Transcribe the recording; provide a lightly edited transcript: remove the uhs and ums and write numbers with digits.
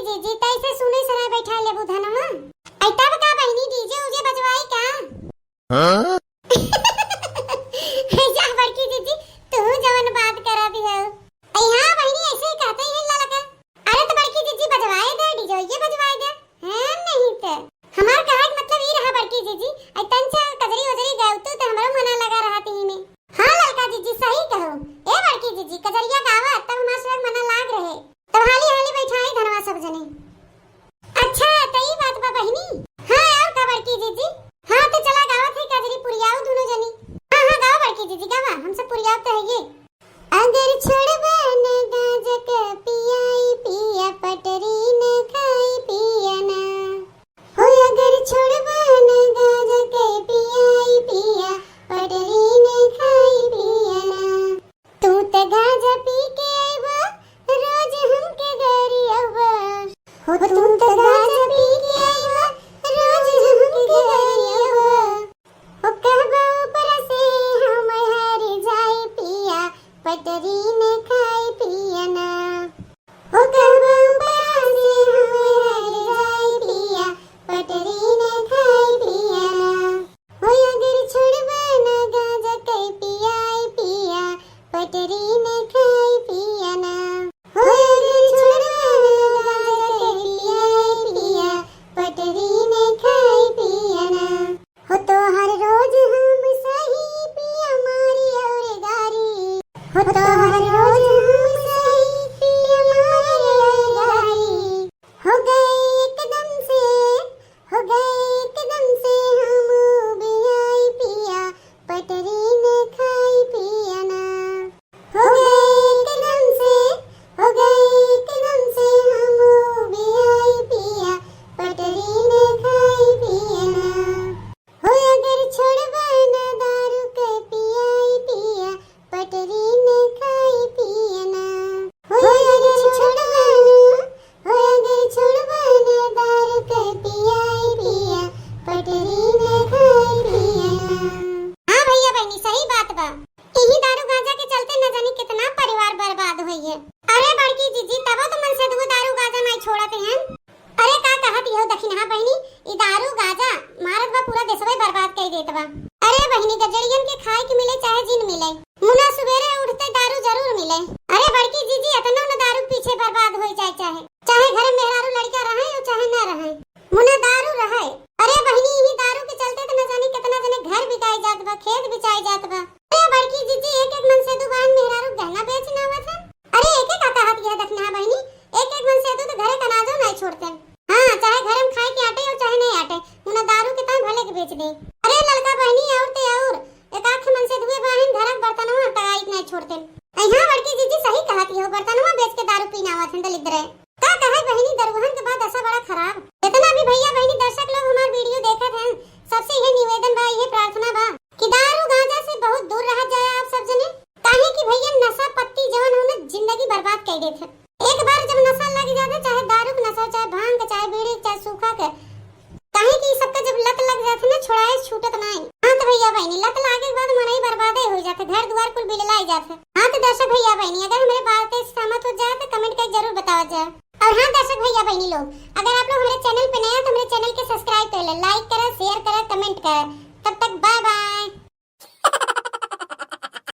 जीजी तैसे सुने सराय बैठा ले बुधनमा आई तब का बहनी डीजे उजे बजवाई का हां जा बड़की जीजी तू जवन बात करा दी है आई हां बहनी ऐसे ही कहते हैं ललका अरे तो बड़की जीजी बजवाए दे डीजे ये बजवाए दे हैं नहीं तो हमार कहा मतलब ई रहा बड़की जीजी आई तंचा कजरी वजरी गावतो तो हमरो मना लगा रहा थी में हां ललका जीजी सही कहो ए बड़की जीजी कजरिया गावा तब हमार से मना लाग रहे तो हाली हाली बैठाई धनवा सब जने अच्छा तई बात बा बहनी हां और का बड़की जीजी हां तो चला गावत है कजरी पुरियाओ दोनों जनी हां हां गाओ बड़की जीजी गावा हम सब पुरियाओ तो है ये अगर छोड़बा न गाजक पियाई पिया पटरी न खाई पिया ना हो अगर छोड़बा न गाजक पियाई पिया पटरी न खाई पिया ना तू त गाजा पी के आइबा रोज हमके घरी आवा हो तू त गाजा पी के आइबा रोज हमके घरी आवा हो कहबा ऊपर से हम हार जाई पिया पटरी न खाई पिया ना हो कहबा ऊपर से हम हार जाई पिया पटरी न खाई पिया ना हो अगर छोड़बा न गाजा कई पियाई पिया पटरी न खाई पिया ना हो अगर छोड़बा न गाजा कई पियाई पिया पटरी न खाई पिया ना हो तो हर रोज हम सही पिया मारी और गारी हो तो हर रोज हम सही पिया मारी और गारी हो गए एकदम से हो गए एकदम से हम बियाई पिया पटरी न खाई पिया ना हो गए एकदम से हो गए एकदम से हम बियाई पिया पटरी न खाई पिया ना हो अगर छोड़बा न दारू के पियाई पिया पटरी न खाई पिया ना हो अगर छोड़बा न दारू के पियाई पिया पटरी न खाई पिया ना हां भैया बहनी सही बात बा यही दारू गांजा के चलते न जानी कितना परिवार बर्बाद होई है अरे बड़की जीजी तब तो मन से दो दारू गांजा नहीं छोड़ते हैं अरे का कहत हो दखिन हां बहनी ई दारू गांजा मारत बा पूरा देशवे बर्बाद कर देत बा अरे बहनी गजड़ियन के खाए के मिले चाहे जिन मिले मुना सवेरे उठते दारू जरूर मिले अरे बड़की जीजी इतना न दारू पीछे बर्बाद हो जाए चाहे घर में मेहरारू लड़का रहे और चाहे ना रहे मुना दारू रहे अरे बहनी यही दारू के चलते तो न जाने कितना जने घर बिकाई जात बा खेत बिचाई जात बा अरे बड़की जीजी एक एक मन से दुकान मेहरारू गहना बेचना हुआ था अरे एक एक आता हाथ यह देखना बहनी एक एक मन से तो घरे का अनाजो नहीं छोड़ते हां चाहे घर में खाए के आटे और चाहे नहीं आटे मुना दारू के ता भले के बेच दे अरे लड़का बहनी और ते और एक आंख मन से दुए बहन घरक बर्तनवा तगाई नहीं छोड़ते यहां बड़की जीजी सही कहती हो बर्तनवा बेच के दारू पीना हुआ था दलित रहे का कहे बहनी दरवहन के बाद ऐसा बड़ा खराब इतना भी भैया बहनी दर्शक लोग हमार वीडियो देखत हैं सबसे यह निवेदन बा यह प्रार्थना बा कि दारू गांजा से बहुत दूर रह जाए आप सब जने काहे कि भैया नशा पत्ती जवन होने जिंदगी बर्बाद कर देत है एक बार जब नशा लग जाता चाहे दारू का नशा चाहे भांग का चाहे बीड़ी चाहे सूखा का काहे कि सबका जब लत लग जाता ना छुड़ाए छूटत नहीं हां तो भैया बहनी लत लागे के बाद मन ही बर्बाद हो जाता घर द्वार कुल बिललाई जाता हां तो दर्शक भैया बहनी अगर हमारे बात से सहमत हो जाए तो कमेंट करके जरूर बताओ जाए और हाँ दर्शक भैया बहनी लोग अगर आप लोग हमारे चैनल पे नए हैं तो हमारे चैनल के सब्सक्राइब कर ले लाइक करें शेयर करें कमेंट करें तब तक बाय बाय